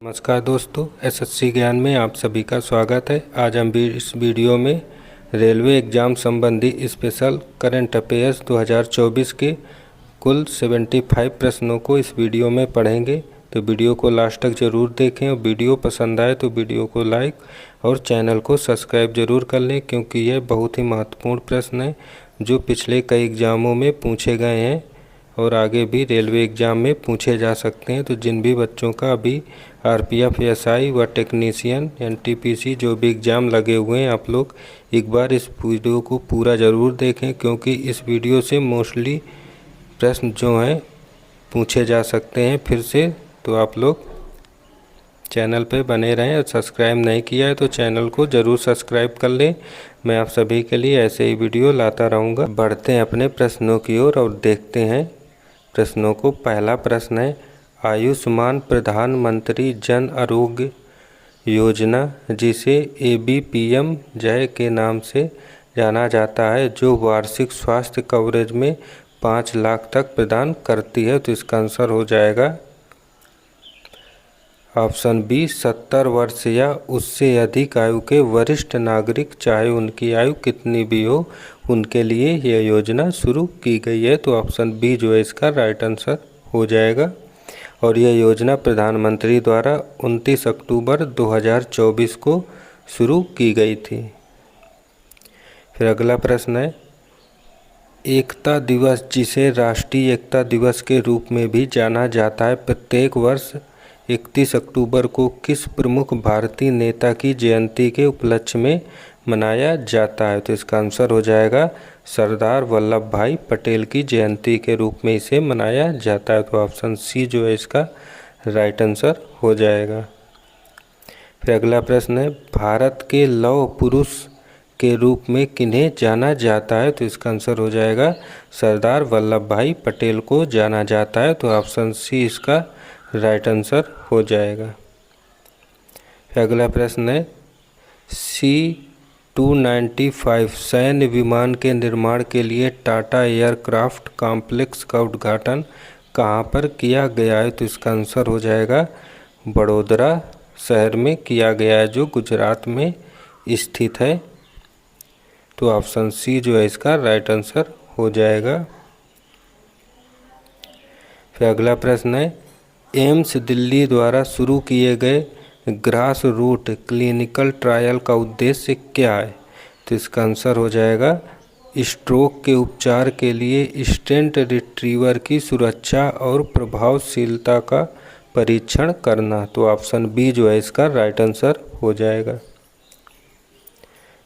नमस्कार दोस्तों, एसएससी ज्ञान में आप सभी का स्वागत है। आज हम भी इस वीडियो में रेलवे एग्ज़ाम संबंधी स्पेशल करंट अफेयर्स 2024 के कुल 75 प्रश्नों को इस वीडियो में पढ़ेंगे। तो वीडियो को लास्ट तक ज़रूर देखें और वीडियो पसंद आए तो वीडियो को लाइक और चैनल को सब्सक्राइब ज़रूर कर लें, क्योंकि यह बहुत ही महत्वपूर्ण प्रश्न है जो पिछले कई एग्ज़ामों में पूछे गए हैं और आगे भी रेलवे एग्ज़ाम में पूछे जा सकते हैं। तो जिन भी बच्चों का अभी आरपीएफ, एसआई व टेक्नीशियन, एनटीपीसी जो भी एग्ज़ाम लगे हुए हैं, आप लोग एक बार इस वीडियो को पूरा ज़रूर देखें, क्योंकि इस वीडियो से मोस्टली प्रश्न जो हैं पूछे जा सकते हैं फिर से। तो आप लोग चैनल पे बने रहें और सब्सक्राइब नहीं किया है तो चैनल को ज़रूर सब्सक्राइब कर लें। मैं आप सभी के लिए ऐसे ही वीडियो लाता रहूँगा। बढ़ते हैं अपने प्रश्नों की ओर और देखते हैं प्रश्नों को। पहला प्रश्न है, आयुष्मान प्रधानमंत्री जन आरोग्य योजना, जिसे ABPM जय के नाम से जाना जाता है, जो वार्षिक स्वास्थ्य कवरेज में 5 लाख तक प्रदान करती है। तो इसका आंसर हो जाएगा ऑप्शन बी, 70 वर्ष या उससे अधिक आयु के वरिष्ठ नागरिक, चाहे उनकी आयु कितनी भी हो, उनके लिए यह योजना शुरू की गई है। तो ऑप्शन बी जो है इसका राइट आंसर हो जाएगा। और यह योजना प्रधानमंत्री द्वारा 29 अक्टूबर 2024 को शुरू की गई थी। फिर अगला प्रश्न है, एकता दिवस, जिसे राष्ट्रीय एकता दिवस के रूप में भी जाना जाता है, प्रत्येक वर्ष 31 अक्टूबर को किस प्रमुख भारतीय नेता की जयंती के उपलक्ष्य में मनाया जाता है? तो इसका आंसर हो जाएगा सरदार वल्लभ भाई पटेल की जयंती के रूप में इसे मनाया जाता है। तो ऑप्शन सी जो है इसका राइट आंसर हो जाएगा। फिर अगला प्रश्न है, भारत के लौह पुरुष के रूप में किन्हें जाना जाता है? तो इसका आंसर हो जाएगा सरदार वल्लभ भाई पटेल को जाना जाता है। तो ऑप्शन सी इसका राइट आंसर हो जाएगा। फिर अगला प्रश्न है, C-295 सैन्य विमान के निर्माण के लिए टाटा एयरक्राफ्ट कॉम्प्लेक्स का उद्घाटन कहाँ पर किया गया है? तो इसका आंसर हो जाएगा बड़ोदरा शहर में किया गया है, जो गुजरात में स्थित है। तो ऑप्शन सी जो है इसका राइट आंसर हो जाएगा। फिर अगला प्रश्न है, एम्स दिल्ली द्वारा शुरू किए गए ग्रास रूट क्लिनिकल ट्रायल का उद्देश्य क्या है? तो इसका आंसर हो जाएगा स्ट्रोक के उपचार के लिए स्टेंट रिट्रीवर की सुरक्षा और प्रभावशीलता का परीक्षण करना। तो ऑप्शन बी जो है इसका राइट आंसर हो जाएगा।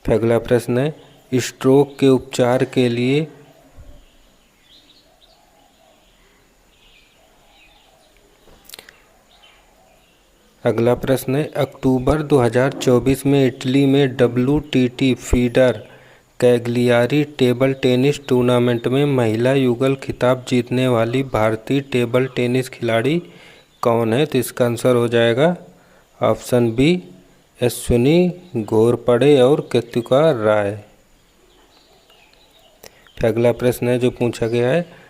फिर अगला प्रश्न है, स्ट्रोक के उपचार के लिए अगला प्रश्न है, अक्टूबर 2024 में इटली में WTT feeder Cagliari table tennis tournament में महिला युगल खिताब जीतने वाली भारतीय टेबल टेनिस खिलाड़ी कौन है? तो इसका आंसर हो जाएगा ऑप्शन बी, अश्विनी घोरपड़े और कृतिका राय। अगला प्रश्न है जो पूछा गया है,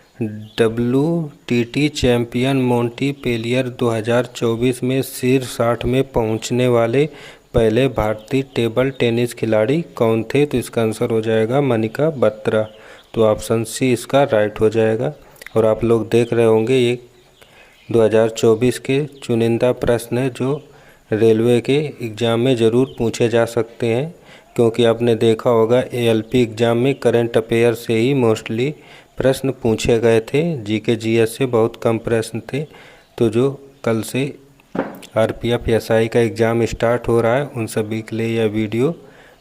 WTT चैंपियन मोंटीपेलियर 2024 में शीर्ष 60 में पहुंचने वाले पहले भारतीय टेबल टेनिस खिलाड़ी कौन थे? तो इसका आंसर हो जाएगा मनिका बत्रा। तो ऑप्शन सी इसका राइट हो जाएगा। और आप लोग देख रहे होंगे ये 2024 के चुनिंदा प्रश्न है जो रेलवे के एग्ज़ाम में ज़रूर पूछे जा सकते हैं, क्योंकि आपने देखा होगा ALP एग्ज़ाम में करंट अफेयर से ही मोस्टली प्रश्न पूछे गए थे। GK GS से बहुत कम प्रश्न थे। तो जो कल से RPF SI का एग्ज़ाम स्टार्ट हो रहा है, उन सभी के लिए यह वीडियो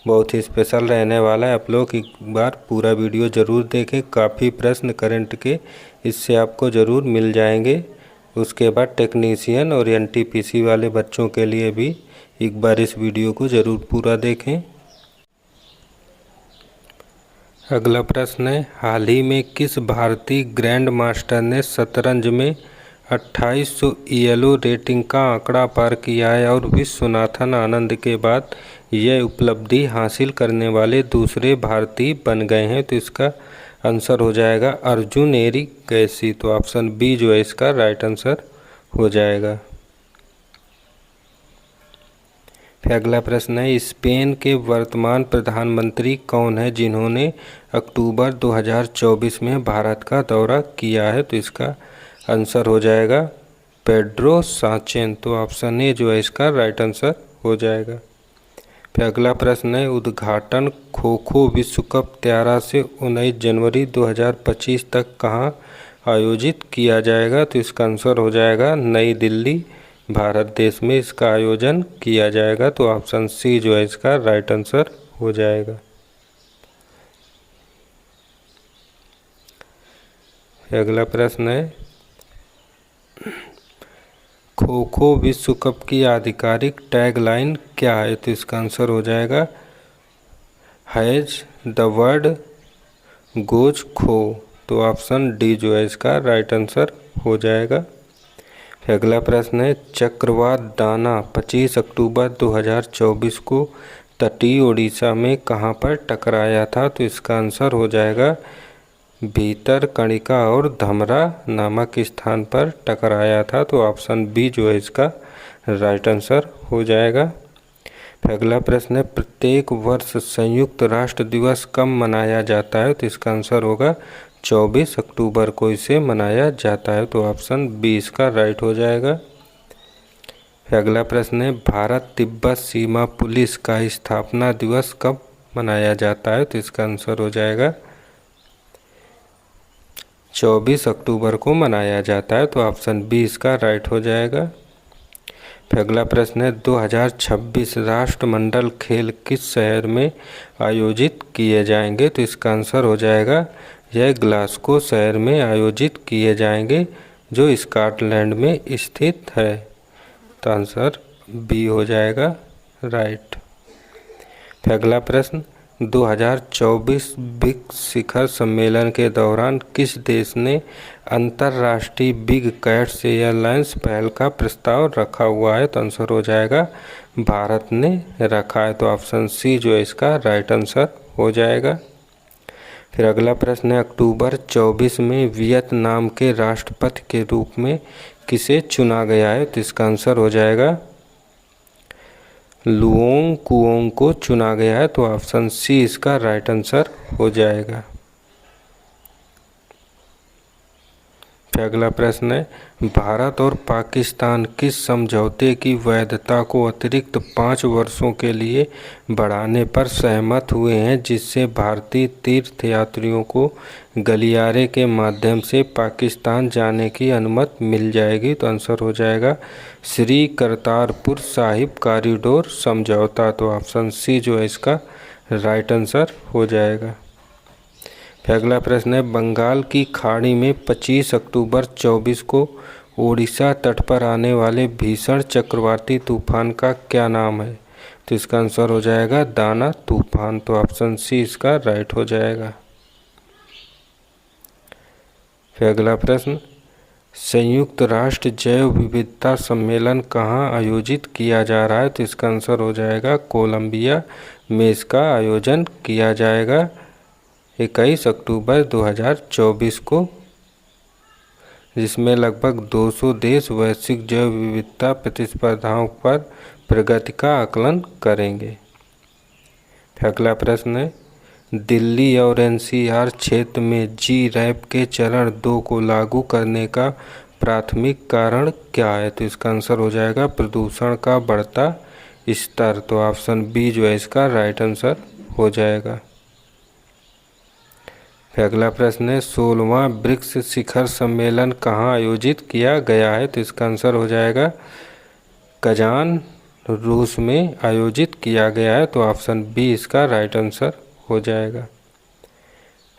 बहुत ही स्पेशल रहने वाला है। आप लोग एक बार पूरा वीडियो ज़रूर देखें, काफ़ी प्रश्न करंट के इससे आपको ज़रूर मिल जाएंगे। उसके बाद टेक्नीशियन और NTPC वाले बच्चों के लिए भी एक बार इस वीडियो को ज़रूर पूरा देखें। अगला प्रश्न है, हाल ही में किस भारतीय ग्रैंड मास्टर ने शतरंज में 2800 ELO रेटिंग का आंकड़ा पार किया है और विश्वनाथन आनंद के बाद यह उपलब्धि हासिल करने वाले दूसरे भारतीय बन गए हैं? तो इसका आंसर हो जाएगा अर्जुन एरिगैसी। तो ऑप्शन बी जो है इसका राइट आंसर हो जाएगा। फिर अगला प्रश्न है, स्पेन के वर्तमान प्रधानमंत्री कौन है जिन्होंने अक्टूबर 2024 में भारत का दौरा किया है? तो इसका आंसर हो जाएगा पेड्रो सांचेज। तो ऑप्शन ए जो है इसका राइट आंसर हो जाएगा। फिर अगला प्रश्न है, उद्घाटन खो खो विश्व कप 13 से 19 जनवरी 2025 तक कहाँ आयोजित किया जाएगा? तो इसका आंसर हो जाएगा नई दिल्ली, भारत देश में इसका आयोजन किया जाएगा। तो ऑप्शन सी जो है इसका राइट आंसर हो जाएगा। अगला प्रश्न है, खो खो विश्व कप की आधिकारिक टैगलाइन क्या है? तो इसका आंसर हो जाएगा हैज द वर्ल्ड गोज खो। तो ऑप्शन डी जो है इसका राइट आंसर हो जाएगा। फिर अगला प्रश्न है, चक्रवात दाना 25 अक्टूबर 2024 को तटीय उड़ीसा में कहाँ पर टकराया था? तो इसका आंसर हो जाएगा भीतरकनिका और धमरा नामक स्थान पर टकराया था। तो ऑप्शन बी जो है इसका राइट आंसर हो जाएगा। फिर अगला प्रश्न है, प्रत्येक वर्ष संयुक्त राष्ट्र दिवस कब मनाया जाता है? तो इसका आंसर होगा 24 अक्टूबर को इसे मनाया जाता है। तो ऑप्शन बी इसका राइट हो जाएगा। फिर अगला प्रश्न है, भारत तिब्बत सीमा पुलिस का स्थापना दिवस कब मनाया जाता है? तो इसका आंसर हो जाएगा 24 अक्टूबर को मनाया जाता है। तो ऑप्शन बी इसका राइट हो जाएगा। फिर अगला प्रश्न है, 2026 राष्ट्रमंडल खेल किस शहर में आयोजित किए जाएंगे? तो इसका आंसर हो जाएगा यह ग्लासगो शहर में आयोजित किए जाएंगे जो स्कॉटलैंड में स्थित है। तो आंसर बी हो जाएगा राइट। फिर अगला प्रश्न, 2024 ब्रिक्स शिखर सम्मेलन के दौरान किस देश ने अंतर्राष्ट्रीय बिग कैट्स एयरलाइंस पहल का प्रस्ताव रखा हुआ है? तो आंसर हो जाएगा भारत ने रखा है। तो ऑप्शन सी जो है इसका राइट आंसर हो जाएगा। फिर अगला प्रश्न है, अक्टूबर 24 में वियतनाम के राष्ट्रपति के रूप में किसे चुना गया है? तो इसका आंसर हो जाएगा लुओंग कुओंग को चुना गया है। तो ऑप्शन सी इसका राइट आंसर हो जाएगा। फिर अगला प्रश्न है, भारत और पाकिस्तान किस समझौते की वैधता को अतिरिक्त 5 वर्षों के लिए बढ़ाने पर सहमत हुए हैं जिससे भारतीय तीर्थयात्रियों को गलियारे के माध्यम से पाकिस्तान जाने की अनुमति मिल जाएगी? तो आंसर हो जाएगा श्री करतारपुर साहिब कॉरिडोर समझौता। तो ऑप्शन सी जो है इसका राइट आंसर हो जाएगा। फिर अगला प्रश्न है, बंगाल की खाड़ी में 25 अक्टूबर 24 को ओडिशा तट पर आने वाले भीषण चक्रवाती तूफान का क्या नाम है? तो इसका आंसर हो जाएगा दाना तूफान। तो ऑप्शन सी इसका राइट हो जाएगा। फिर अगला प्रश्न, संयुक्त राष्ट्र जैव विविधता सम्मेलन कहाँ आयोजित किया जा रहा है? तो इसका आंसर हो जाएगा कोलंबिया में इसका आयोजन किया जाएगा 21 अक्टूबर 2024 को, जिसमें लगभग 200 देश वैश्विक जैव विविधता प्रतिस्पर्धाओं पर प्रगति का आकलन करेंगे। अगला प्रश्न है, दिल्ली और एनसीआर क्षेत्र में जी-रैप के चरण 2 को लागू करने का प्राथमिक कारण क्या है? तो इसका आंसर हो जाएगा प्रदूषण का बढ़ता स्तर। तो ऑप्शन बी जो है इसका राइट आंसर हो जाएगा। फिर अगला प्रश्न है, 16वां ब्रिक्स शिखर सम्मेलन कहाँ आयोजित किया गया है? तो इसका आंसर हो जाएगा कजान रूस में आयोजित किया गया है। तो ऑप्शन बी इसका राइट आंसर हो जाएगा।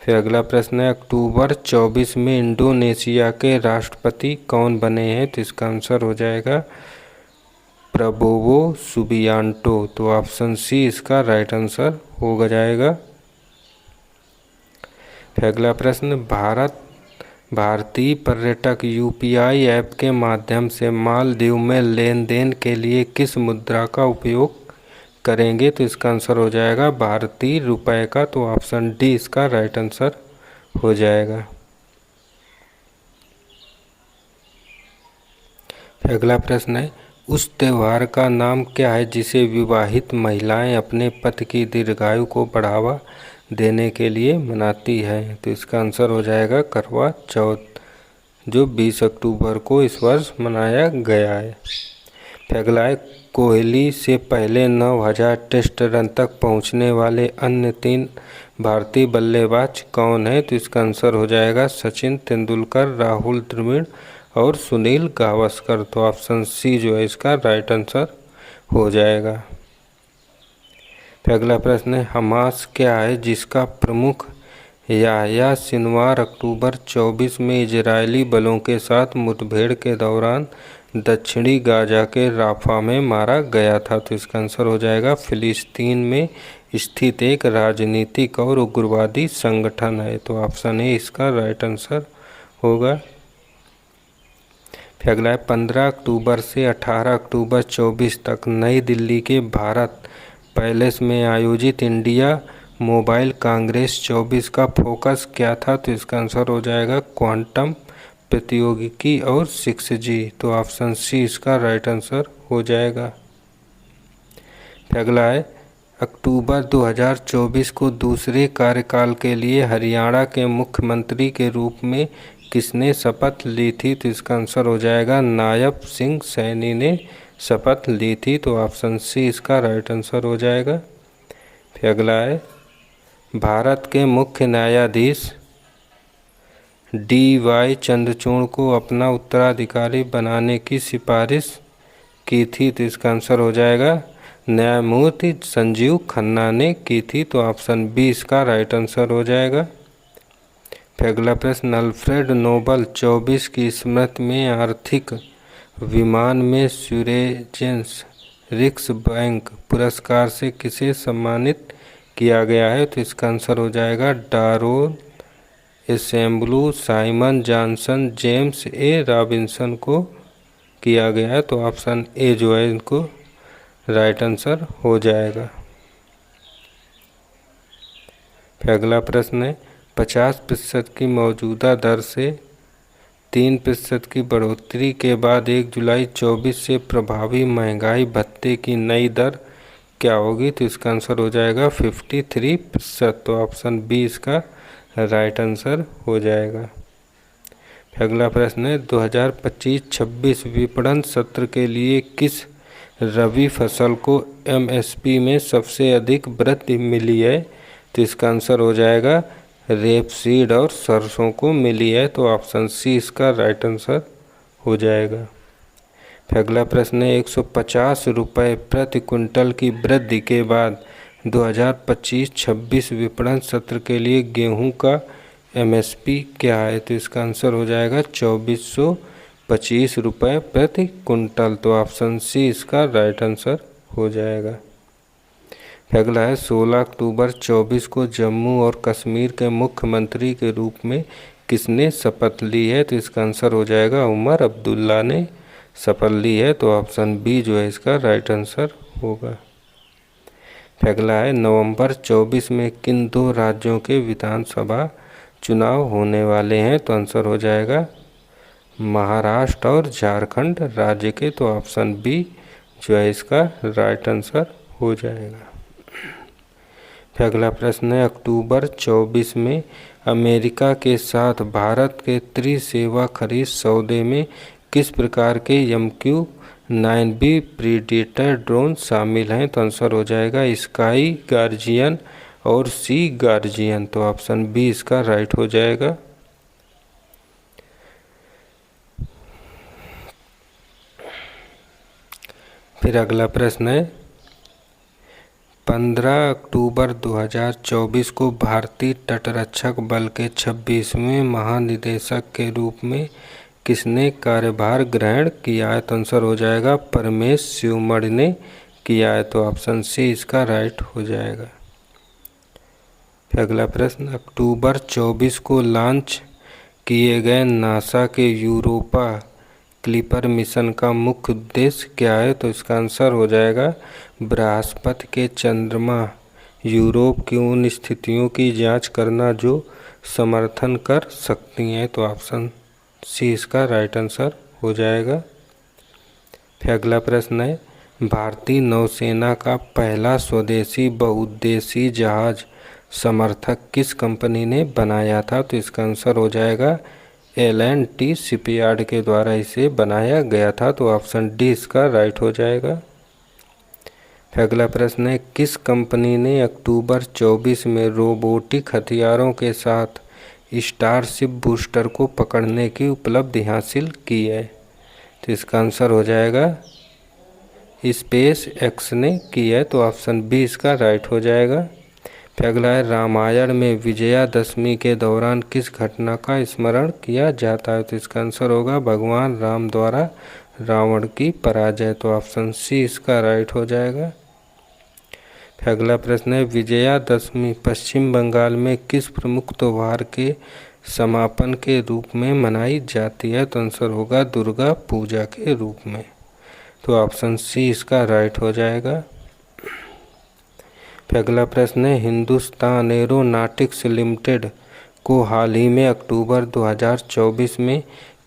फिर अगला प्रश्न है, अक्टूबर 24 में इंडोनेशिया के राष्ट्रपति कौन बने हैं? तो इसका आंसर हो जाएगा प्रबोवो सुबियांटो। तो ऑप्शन सी इसका राइट आंसर हो जाएगा। फिर अगला प्रश्न, भारतीय पर्यटक यूपीआई ऐप के माध्यम से मालदीव में लेन देन के लिए किस मुद्रा का उपयोग करेंगे? तो इसका आंसर हो जाएगा भारतीय रुपए का। तो ऑप्शन डी इसका राइट आंसर हो जाएगा। फिर अगला प्रश्न है, उस त्यौहार का नाम क्या है जिसे विवाहित महिलाएं अपने पति की दीर्घायु को बढ़ावा देने के लिए मनाती हैं? तो इसका आंसर हो जाएगा करवा चौथ, जो 20 अक्टूबर को इस वर्ष मनाया गया है। अगला है, कोहली से पहले 9000 टेस्ट रन तक पहुंचने वाले अन्य 3 भारतीय बल्लेबाज कौन है? तो इसका आंसर हो जाएगा सचिन तेंदुलकर, राहुल द्रविड़ और सुनील गावस्कर। तो ऑप्शन सी जो है इसका राइट आंसर हो जाएगा। अगला प्रश्न है, हमास क्या है जिसका प्रमुख याह्या सिनवार अक्टूबर 24 में इजरायली बलों के साथ मुठभेड़ के दौरान दक्षिणी गाजा के राफा में मारा गया था? तो इसका आंसर हो जाएगा फिलिस्तीन में स्थित एक राजनीतिक और उग्रवादी संगठन है। तो ऑप्शन ए इसका राइट आंसर होगा। फिर अगला है, 15 अक्टूबर से 18 अक्टूबर 24 तक नई दिल्ली के भारत पैलेस में आयोजित इंडिया मोबाइल कांग्रेस 24 का फोकस क्या था? तो इसका आंसर हो जाएगा क्वांटम प्रौद्योगिकी और 6G। तो ऑप्शन सी इसका राइट आंसर हो जाएगा। फिर अगला है, अक्टूबर 2024 को दूसरे कार्यकाल के लिए हरियाणा के मुख्यमंत्री के रूप में किसने शपथ ली थी? तो इसका आंसर हो जाएगा नायब सिंह सैनी ने शपथ ली थी। तो ऑप्शन सी इसका राइट आंसर हो जाएगा। फिर अगला है, भारत के मुख्य न्यायाधीश DY चंद्रचूड़ को अपना उत्तराधिकारी बनाने की सिफारिश की थी? तो इसका आंसर हो जाएगा न्यायमूर्ति संजीव खन्ना ने की थी। तो ऑप्शन बी इसका राइट आंसर हो जाएगा। फिर अगला प्रश्न, अल्फ्रेड नोबल 24 की स्मृति में आर्थिक विमान में स्यूरेजेंस रिक्स बैंक पुरस्कार से किसे सम्मानित किया गया है? तो इसका आंसर हो जाएगा Daron Acemoglu, Simon Johnson, James A Robinson को किया गया है। तो ऑप्शन ए जो है इनको राइट आंसर हो जाएगा। फिर अगला प्रश्न है, 50% की मौजूदा दर से 3% की बढ़ोतरी के बाद 1 जुलाई 24 से प्रभावी महंगाई भत्ते की नई दर क्या होगी? तो इसका आंसर हो जाएगा 53%। तो ऑप्शन बी इसका राइट आंसर हो जाएगा। अगला प्रश्न है, 2025-26 विपणन सत्र के लिए किस रबी फसल को MSP में सबसे अधिक वृद्धि मिली है? तो इसका आंसर हो जाएगा रेपसीड और सरसों को मिली है। तो ऑप्शन सी इसका राइट आंसर हो जाएगा। अगला प्रश्न है, 150 रुपये प्रति क्विंटल की वृद्धि के बाद 2025-26 विपणन सत्र के लिए गेहूं का MSP क्या है? तो इसका आंसर हो जाएगा 2425 रुपये प्रति क्विंटल। तो ऑप्शन सी इसका राइट आंसर हो जाएगा। अगला है, 16 अक्टूबर 24 को जम्मू और कश्मीर के मुख्यमंत्री के रूप में किसने शपथ ली है? तो इसका आंसर हो जाएगा उमर अब्दुल्ला ने शपथ ली है। तो ऑप्शन बी जो है इसका राइट आंसर होगा। अगला है, नवंबर 24 में किन 2 राज्यों के विधानसभा चुनाव होने वाले हैं? तो आंसर हो जाएगा महाराष्ट्र और झारखंड राज्य के। तो ऑप्शन बी जो है इसका राइट आंसर हो जाएगा। फिर अगला प्रश्न है, अक्टूबर 24 में अमेरिका के साथ भारत के त्रिसेवा खरीद सौदे में किस प्रकार के MQ-9B प्रीडेटर ड्रोन शामिल हैं? तो आंसर हो जाएगा स्काई गार्जियन और सी गार्जियन। तो ऑप्शन बी इसका राइट हो जाएगा। फिर अगला प्रश्न है, 15 अक्टूबर 2024 को भारतीय तटरक्षक बल के 26वें महानिदेशक के रूप में किसने कार्यभार ग्रहण किया है? तो आंसर हो जाएगा परमेश शिवमणि ने किया है। तो ऑप्शन सी इसका राइट हो जाएगा। फिर अगला प्रश्न, अक्टूबर 24 को लॉन्च किए गए नासा के यूरोपा क्लिपर मिशन का मुख्य उद्देश्य क्या है? तो इसका आंसर हो जाएगा बृहस्पति के चंद्रमा यूरोप की उन स्थितियों की जांच करना जो समर्थन कर सकती हैं। तो ऑप्शन सी इसका राइट आंसर हो जाएगा। फिर अगला प्रश्न है, भारतीय नौसेना का पहला स्वदेशी बहुउद्देशीय जहाज समर्थक किस कंपनी ने बनाया था? तो इसका आंसर हो जाएगा L&T शिपयार्ड के द्वारा इसे बनाया गया था। तो ऑप्शन डी इसका राइट हो जाएगा। फिर अगला प्रश्न है, किस कंपनी ने अक्टूबर 24 में रोबोटिक हथियारों के साथ स्टारशिप बूस्टर को पकड़ने की उपलब्धि हासिल की है? तो इसका आंसर हो जाएगा स्पेस एक्स ने की है। तो ऑप्शन बी इसका राइट हो जाएगा। फिर अगला है, रामायण में विजयादशमी के दौरान किस घटना का स्मरण किया जाता है? तो इसका आंसर होगा भगवान राम द्वारा रावण की पराजय। तो ऑप्शन सी इसका राइट हो जाएगा। फिर अगला प्रश्न है, विजयादशमी पश्चिम बंगाल में किस प्रमुख त्योहार के समापन के रूप में मनाई जाती है? तो आंसर होगा दुर्गा पूजा के रूप में। तो ऑप्शन सी इसका राइट हो जाएगा। फिर अगला प्रश्न है, हिंदुस्तान एरोनॉटिक्स लिमिटेड को हाल ही में अक्टूबर 2024 में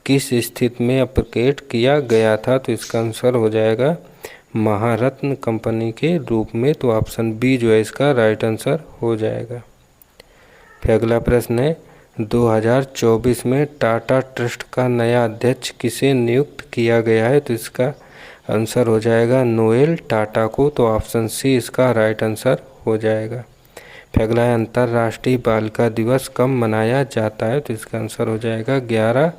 किस स्थिति में अपग्रेड किया गया था? तो इसका आंसर हो जाएगा महारत्न कंपनी के रूप में। तो ऑप्शन बी जो है इसका राइट आंसर हो जाएगा। फिर अगला प्रश्न है, 2024 में टाटा ट्रस्ट का नया अध्यक्ष किसे नियुक्त किया गया है? तो इसका आंसर हो जाएगा नोएल टाटा को। तो ऑप्शन सी इसका राइट आंसर हो जाएगा। फिर अगला है, अंतर्राष्ट्रीय बालिका दिवस कब मनाया जाता है? तो इसका आंसर हो जाएगा 11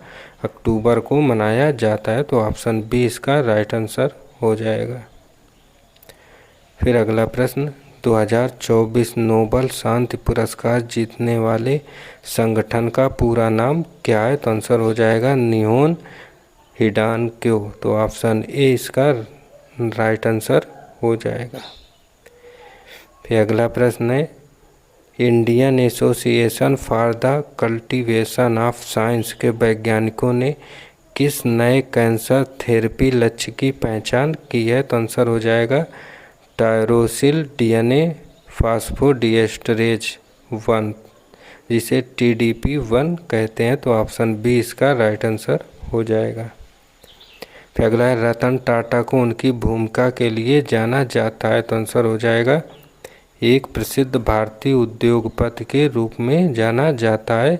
अक्टूबर को मनाया जाता है। तो ऑप्शन बी इसका राइट आंसर हो जाएगा। फिर अगला प्रश्न, 2024 नोबेल शांति पुरस्कार जीतने वाले संगठन का पूरा नाम क्या है? तो आंसर हो जाएगा निहोन हिडानक्यो। तो ऑप्शन ए इसका राइट आंसर हो जाएगा। फिर अगला प्रश्न है, Indian association for the cultivation of science के वैज्ञानिकों ने किस नए कैंसर थेरेपी लक्ष्य की पहचान की है? तो आंसर हो जाएगा टायरोसिल DNA फास्फोडीएस्टरेज 1, जिसे TDP1 कहते हैं। तो ऑप्शन बी इसका राइट आंसर हो जाएगा। फिर अगला है, रतन टाटा को उनकी भूमिका के लिए जाना जाता है? तो आंसर हो जाएगा एक प्रसिद्ध भारतीय उद्योगपति के रूप में जाना जाता है।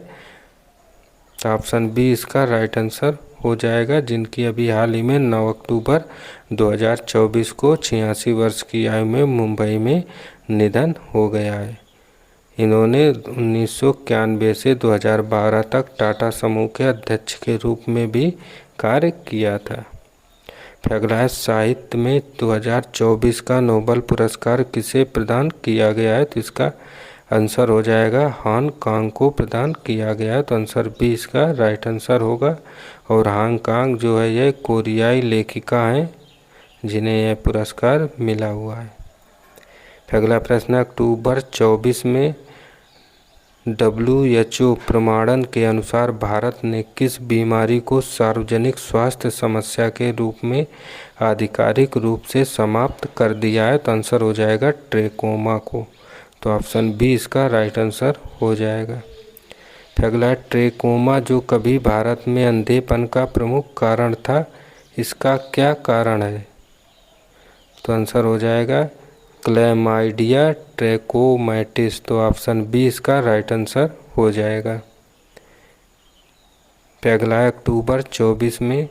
तो ऑप्शन बी इसका राइट आंसर हो जाएगा, जिनकी अभी हाल ही में 9 अक्टूबर 2024 को 86 वर्ष की आयु में मुंबई में निधन हो गया है। इन्होंने 1991 से 2012 तक टाटा समूह के अध्यक्ष के रूप में भी कार्य किया था। फिर अगला है, साहित्य में 2024 का नोबेल पुरस्कार किसे प्रदान किया गया है? तो इसका आंसर हो जाएगा हांग कांग को प्रदान किया गया है। तो आंसर बी इसका राइट आंसर होगा। और हांग कांग जो है यह कोरियाई लेखिका हैं जिन्हें यह पुरस्कार मिला हुआ है। फिर अगला प्रश्न, अक्टूबर 24 में WHO प्रमाणन के अनुसार भारत ने किस बीमारी को सार्वजनिक स्वास्थ्य समस्या के रूप में आधिकारिक रूप से समाप्त कर दिया है? तो आंसर हो जाएगा ट्रेकोमा को। तो ऑप्शन बी इसका राइट आंसर हो जाएगा। फिर अगला, ट्रेकोमा जो कभी भारत में अंधेपन का प्रमुख कारण था, इसका क्या कारण है? तो आंसर हो जाएगा क्लैमाइडिया ट्रैकोमैटिस। तो ऑप्शन बी इसका राइट आंसर हो जाएगा। फिर अगला, अक्टूबर 24 में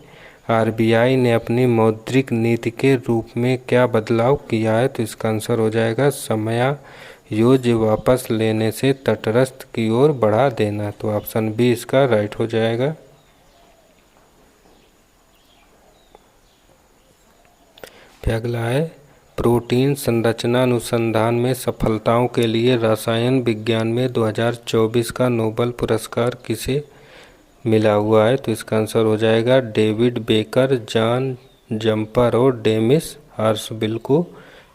RBI ने अपनी मौद्रिक नीति के रूप में क्या बदलाव किया है? तो इसका आंसर हो जाएगा समायोज्य वापस लेने से तटस्थ की ओर बढ़ा देना। तो ऑप्शन बी इसका राइट हो जाएगा। फिर अगला है, प्रोटीन संरचना अनुसंधान में सफलताओं के लिए रसायन विज्ञान में 2024 का नोबेल पुरस्कार किसे मिला हुआ है? तो इसका आंसर हो जाएगा डेविड बेकर, जॉन जम्पर और डेमिस हार्सविल को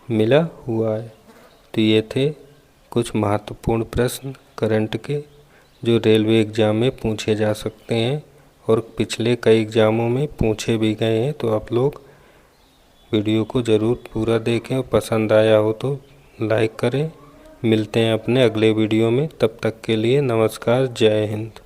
मिला हुआ है। तो ये थे कुछ महत्वपूर्ण प्रश्न करंट के जो रेलवे एग्ज़ाम में पूछे जा सकते हैं और पिछले कई एग्ज़ामों में पूछे भी गए हैं। तो आप लोग वीडियो को ज़रूर पूरा देखें और पसंद आया हो तो लाइक करें। मिलते हैं अपने अगले वीडियो में, तब तक के लिए नमस्कार, जय हिंद।